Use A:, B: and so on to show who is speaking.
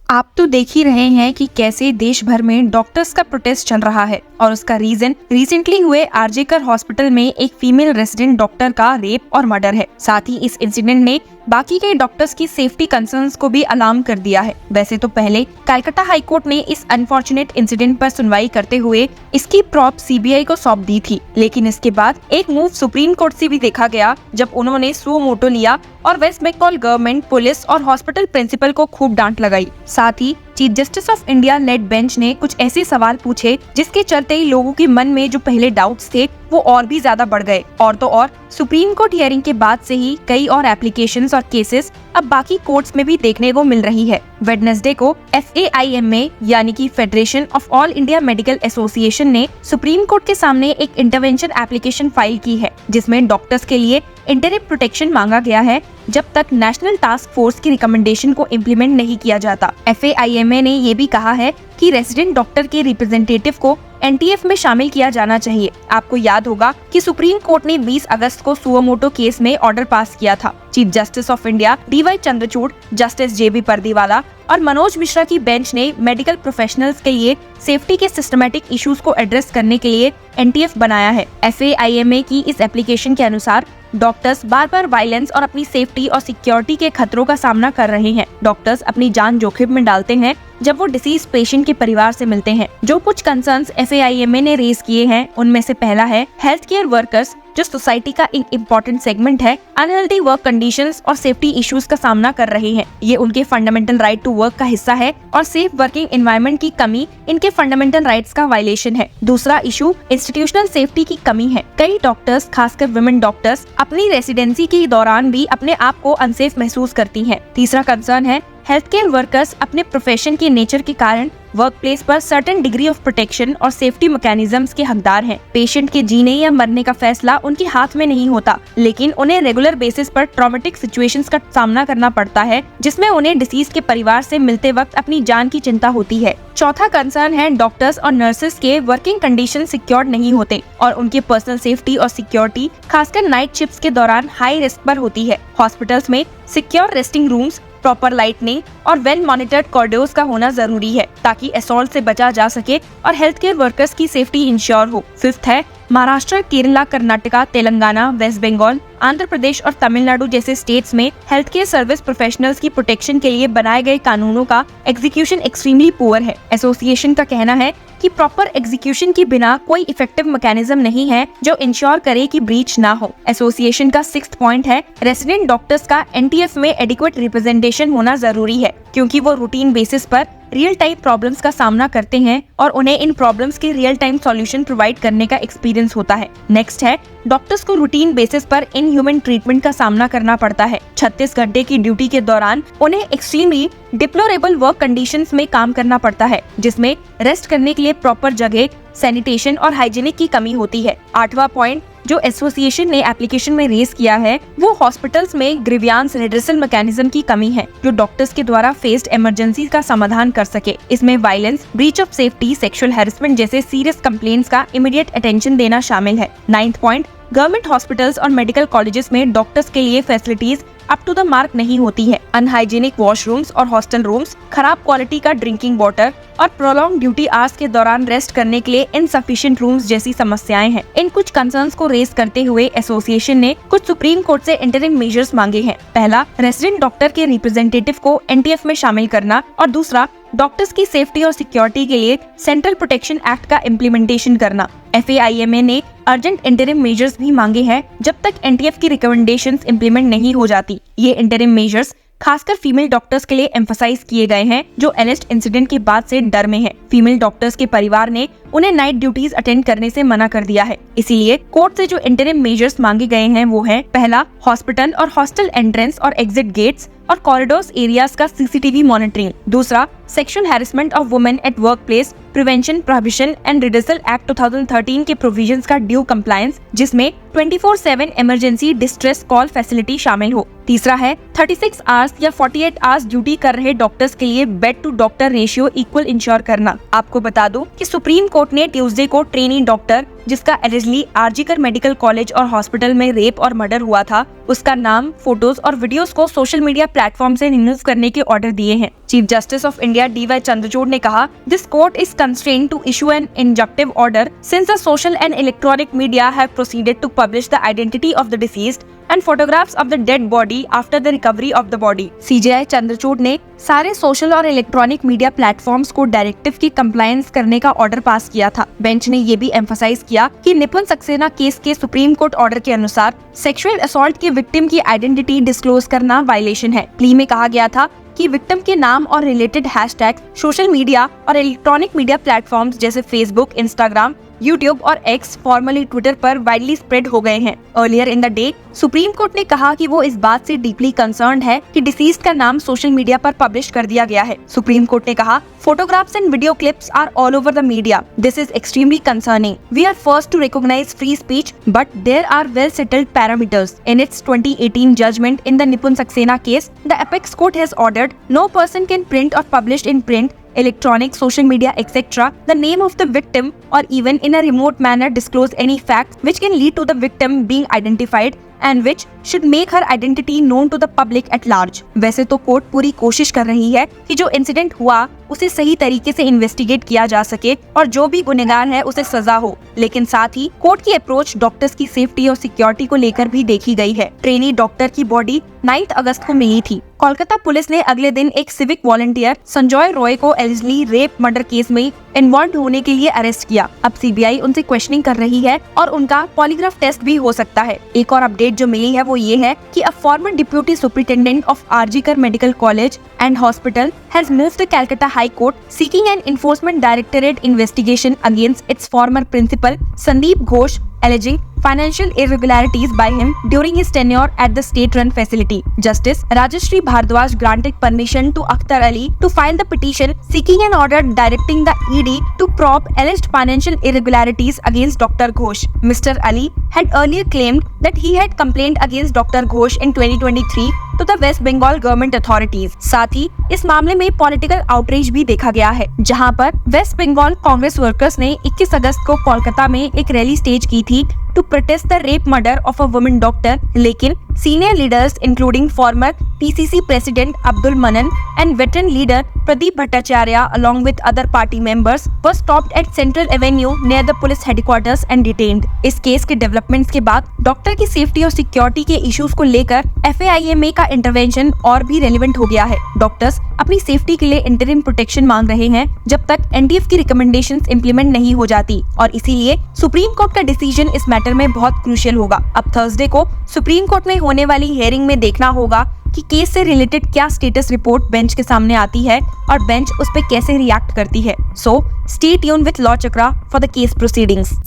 A: आप तो देख ही रहे हैं कि कैसे देश भर में डॉक्टर्स का प्रोटेस्ट चल रहा है और उसका रीजन रिसेंटली हुए आरजेकर हॉस्पिटल में एक फीमेल रेजिडेंट डॉक्टर का रेप और मर्डर है। साथ ही इस इंसिडेंट ने बाकी के डॉक्टर्स की सेफ्टी कंसर्न्स को भी अलार्म कर दिया है। वैसे तो पहले कलकत्ता हाई कोर्ट ने इस अनफॉर्चुनेट इंसिडेंट पर सुनवाई करते हुए इसकी प्रॉप सीबीआई को सौंप दी थी, लेकिन इसके बाद एक मूव सुप्रीम कोर्ट से भी देखा गया जब उन्होंने सुओ मोटो लिया और वेस्ट बंगाल गवर्नमेंट, पुलिस और हॉस्पिटल प्रिंसिपल को खूब डांट लगाई। साथ ही chief justice of India led bench ने कुछ ऐसे सवाल पूछे जिसके चलते ही लोगों के मन में जो पहले डाउट्स थे वो और भी ज्यादा बढ़ गए। और तो और सुप्रीम कोर्ट हियरिंग के बाद से ही कई और एप्लीकेशंस और केसेस अब बाकी कोर्ट्स में भी देखने को मिल रही है। वेडनेसडे को FAIMA यानी कि federation of all India medical association ने सुप्रीम कोर्ट के सामने एक इंटरवेंशन एप्लीकेशन फाइल की है, जिसमें डॉक्टर्स के लिए इंटरिम प्रोटेक्शन मांगा गया है जब तक नेशनल टास्क फोर्स की रिकमेंडेशन को इम्प्लीमेंट नहीं किया जाता। FAIMA ने ये भी कहा है कि रेजिडेंट डॉक्टर के रिप्रेजेंटेटिव को NTF में शामिल किया जाना चाहिए। आपको याद होगा कि सुप्रीम कोर्ट ने 20 अगस्त को सुओ मोटो केस में ऑर्डर पास किया था। Chief justice of India DY Chandrachud, justice JB Pardiwala और मनोज मिश्रा की बेंच ने मेडिकल प्रोफेशनल्स के लिए सेफ्टी के सिस्टमैटिक इश्यूज को एड्रेस करने के लिए NTF बनाया है। FAIMA की इस एप्लीकेशन के अनुसार डॉक्टर्स बार बार वायलेंस और अपनी सेफ्टी और सिक्योरिटी के खतरों का सामना कर रहे हैं। डॉक्टर्स अपनी जान जोखिम में डालते हैं जब वो डिसीज पेशेंट के परिवार से मिलते हैं। जो कुछ कंसर्न्स FAIMA ने रेज किए हैं उनमें से पहला है हेल्थ केयर वर्कर्स, जो सोसाइटी का एक इम्पोर्टेंट सेगमेंट है, अनहेल्दी वर्क कंडीशंस और सेफ्टी इश्यूज का सामना कर रहे हैं। ये उनके फंडामेंटल राइट टू वर्क का हिस्सा है और सेफ वर्किंग एनवायरनमेंट की कमी इनके फंडामेंटल राइट्स का वायलेशन है। दूसरा इशू इंस्टीट्यूशनल सेफ्टी की कमी है। कई डॉक्टर्स, खासकर वुमेन डॉक्टर्स, अपनी रेसिडेंसी के दौरान भी अपने आप को अनसेफ महसूस करती हैं। तीसरा कंसर्न है हेल्थ केयर वर्कर्स अपने प्रोफेशन के नेचर के कारण वर्क प्लेस पर सर्टेन डिग्री ऑफ प्रोटेक्शन और सेफ्टी मैकेनिज्म्स के हकदार हैं। पेशेंट के जीने या मरने का फैसला उनके हाथ में नहीं होता, लेकिन उन्हें रेगुलर बेसिस पर ट्रॉमेटिक सिचुएशंस का सामना करना पड़ता है, जिसमें उन्हें डिसीज के परिवार से मिलते वक्त अपनी जान की चिंता होती है। चौथा कंसर्न है डॉक्टर्स और नर्सेस के वर्किंग कंडीशन सिक्योर नहीं होते और उनकी पर्सनल सेफ्टी और सिक्योरिटी खासकर नाइट शिफ्ट्स के दौरान हाई रिस्क पर होती है। हॉस्पिटल्स में secure resting rooms, proper lightning और वेल मॉनिटर्ड कॉरिडोर्स का होना जरूरी है ताकि असॉल्ट से बचा जा सके और हेल्थ केयर वर्कर्स की सेफ्टी इंश्योर हो। फिफ्थ है महाराष्ट्र, केरला, कर्नाटका, तेलंगाना, वेस्ट बंगाल, आंध्र प्रदेश और तमिलनाडु जैसे स्टेट्स में हेल्थ केयर सर्विस प्रोफेशनल्स की प्रोटेक्शन के लिए बनाए गए कानूनों का एग्जीक्यूशन एक्सट्रीमली पुअर है। एसोसिएशन का कहना है कि प्रॉपर एग्जीक्यूशन के बिना कोई इफेक्टिव मैकेनिज्म नहीं है जो इंश्योर करे कि ब्रीच ना हो। एसोसिएशन का 6th पॉइंट है रेजिडेंट डॉक्टर्स का NTF में एडिक्वेट रिप्रेजेंटेशन होना जरूरी है, क्योंकि वो रूटीन बेसिस पर रियल टाइम प्रॉब्लम्स का सामना करते हैं और उन्हें इन प्रॉब्लम्स के रियल टाइम सॉल्यूशन प्रोवाइड करने का एक्सपीरियंस होता है। नेक्स्ट है डॉक्टर्स को रूटीन बेसिस पर इनह्यूमन ट्रीटमेंट का सामना करना पड़ता है। 36 घंटे की ड्यूटी के दौरान उन्हें एक्सट्रीमली डिप्लोरेबल वर्क कंडीशंस में काम करना पड़ता है, जिसमें रेस्ट करने के लिए प्रॉपर जगह, सैनिटेशन और हाइजीनिक की कमी होती है। 8वां पॉइंट जो एसोसिएशन ने एप्लीकेशन में रेज किया है वो हॉस्पिटल्स में ग्रीवियांस रिड्रेसल मैकेनिज्म की कमी है, जो डॉक्टर्स के द्वारा फेस्ड इमरजेंसी का समाधान कर सके। इसमें violence, breach of safety, sexual harassment जैसे सीरियस कंप्लेंट्स का इमीडिएट अटेंशन देना शामिल है। 9th पॉइंट गवर्नमेंट हॉस्पिटल्स और मेडिकल कॉलेजेस में डॉक्टर्स के लिए facilities up to the mark नहीं होती है। अनहाइजीनिक वॉशरूम्स और हॉस्टल रूम्स, खराब क्वालिटी का ड्रिंकिंग वाटर और प्रोलॉन्ग ड्यूटी आवर्स के दौरान रेस्ट करने के लिए इनसफिशिएंट रूम्स जैसी समस्याएं हैं। इन कुछ कंसर्न्स को रेज करते हुए एसोसिएशन ने कुछ सुप्रीम कोर्ट से इंटरिम मेजर्स मांगे हैं। पहला, रेजिडेंट डॉक्टर के रिप्रेजेंटेटिव को NTF में शामिल करना और दूसरा, डॉक्टर्स की सेफ्टी और सिक्योरिटी के लिए सेंट्रल प्रोटेक्शन एक्ट का इम्प्लीमेंटेशन करना। FAIMA ने अर्जेंट इंटरिम मेजर्स भी मांगे हैं जब तक NTF की रिकमेंडेशंस इम्प्लीमेंट नहीं हो जाती। ये इंटरिम मेजर्स खासकर फीमेल डॉक्टर्स के लिए एम्फसाइज किए गए हैं जो एलेस्ड इंसिडेंट के बाद से डर में है। फीमेल डॉक्टर्स के परिवार ने उन्हें नाइट ड्यूटीज अटेंड करने से मना कर दिया है। इसीलिए कोर्ट से जो इंटरिम मेजर्स मांगे गए हैं वो है पहला, हॉस्पिटल और हॉस्टल एंट्रेंस और एग्जिट गेट्स और कॉरिडोर्स एरियाज का CCTV मॉनिटरिंग। दूसरा, sexual harassment of women at work place prevention, prohibition and redressal act 2013 के प्रोविजंस का ड्यू कंप्लायंस, जिसमें 24/7 इमरजेंसी डिस्ट्रेस कॉल फैसिलिटी शामिल हो। तीसरा है 36 आवर्स या 48 आवर्स ड्यूटी कर रहे डॉक्टर्स के लिए bed to doctor ratio equal ensure करना। आपको बता दूं कि सुप्रीम कोर्ट ने ट्यूसडे को ट्रेनी डॉक्टर जिसका एलिजिडली आरजीकर मेडिकल कॉलेज और हॉस्पिटल में रेप और मर्डर हुआ था, उसका नाम, फोटोज और वीडियोस को सोशल मीडिया प्लेटफॉर्म से रिमूव करने के ऑर्डर दिए हैं। Chief justice of India DY Chandrachud ने कहा, this court is constrained to issue an injunctive order since the social and electronic media have proceeded to publish the identity of the deceased and photographs of the dead body after the recovery of the body। CJI Chandrachud ने सारे social और electronic media platforms को directive की compliance करने का order pass किया था। Bench ने ये भी एम्फसाइज किया कि निपुण सक्सेना केस के सुप्रीम कोर्ट ऑर्डर के अनुसार सेक्सुअल असॉल्ट के विक्टिम की आइडेंटिटी डिस्क्लोज करना वायलेशन है। प्ली में कहा गया था कि विक्टिम के नाम और रिलेटेड हैशटैग सोशल मीडिया और इलेक्ट्रॉनिक मीडिया प्लेटफॉर्म्स जैसे फेसबुक, इंस्टाग्राम, यूट्यूब और एक्स फॉर्मली ट्विटर पर वाइडली स्प्रेड हो गए हैं। Earlier in the day supreme court ने कहा कि वो इस बात से डीपली कंसर्न्ड है कि डिसीज्ड का नाम सोशल मीडिया पर पब्लिश कर दिया गया है। सुप्रीम कोर्ट ने कहा, photographs and video clips are all over the media. This is extremely concerning. We are first to recognise free speech, but there are well settled parameters. In its 2018 judgment in the Nipun Saxena case, the apex court has ordered no person can print or publish in print, electronic, social media, etc. the name of the victim or even in a remote manner disclose any facts which can lead to the victim being identified and which should make her identity known to the public at large। वैसे तो court पूरी कोशिश कर रही है कि जो incident हुआ उसे सही तरीके से इन्वेस्टिगेट किया जा सके और जो भी गुनहगार है उसे सजा हो, लेकिन साथ ही कोर्ट की अप्रोच डॉक्टर्स की सेफ्टी और सिक्योरिटी को लेकर भी देखी गई है। ट्रेनी डॉक्टर की बॉडी 9 अगस्त को मिली थी। कोलकाता पुलिस ने अगले दिन एक सिविक वॉलंटियर संजय रॉय को एलिजिडली रेप मर्डर केस में इन्वॉल्व होने के लिए अरेस्ट किया। अब CBI उनसे क्वेश्चनिंग कर रही है और उनका पॉलीग्राफ टेस्ट भी हो सकता है। एक और अपडेट जो मिली है वो ये है कि a former deputy superintendent of R G Kar medical college and hospital has moved the Calcutta high court seeking an enforcement directorate investigation against its former principal Sandip Ghosh alleging financial irregularities by him during his tenure at the state-run facility. Justice Rajashri Bhardwaj granted permission to Akhtar Ali to file the petition seeking an order directing the ED to probe alleged financial irregularities against Dr. Ghosh. Mr. Ali had earlier claimed that he had complained against Dr. Ghosh in 2023 to the West Bengal government authorities. साथ ही इस मामले में political outreach भी देखा गया है, जहां पर वेस्ट बंगाल कांग्रेस वर्कर्स ने 21 अगस्त को कोलकाता में एक रैली स्टेज की थी to protest the rape murder of a woman doctor, लेकिन senior leaders including former PCC president Abdul Manan and veteran leader Pradeep Bhattacharya along with other party members were stopped at Central Avenue near the police headquarters and detained। इस case के developments के बाद doctor की safety और security के issues को लेकर FAIMA का इंटरवेंशन और भी रेलिवेंट हो गया है। डॉक्टर्स अपनी सेफ्टी के लिए इंटरिम प्रोटेक्शन मांग रहे हैं जब तक NTF की रिकमेंडेशंस इंप्लीमेंट नहीं हो जाती, और इसीलिए सुप्रीम कोर्ट का डिसीजन इस मैटर में बहुत क्रूशियल होगा। अब थर्सडे को सुप्रीम कोर्ट में होने वाली हियरिंग में देखना होगा कि केस से रिलेटेड क्या स्टेटस रिपोर्ट बेंच के सामने आती है और बेंच उस पर कैसे रिएक्ट करती है। So stay tuned with law chakra for the case proceedings.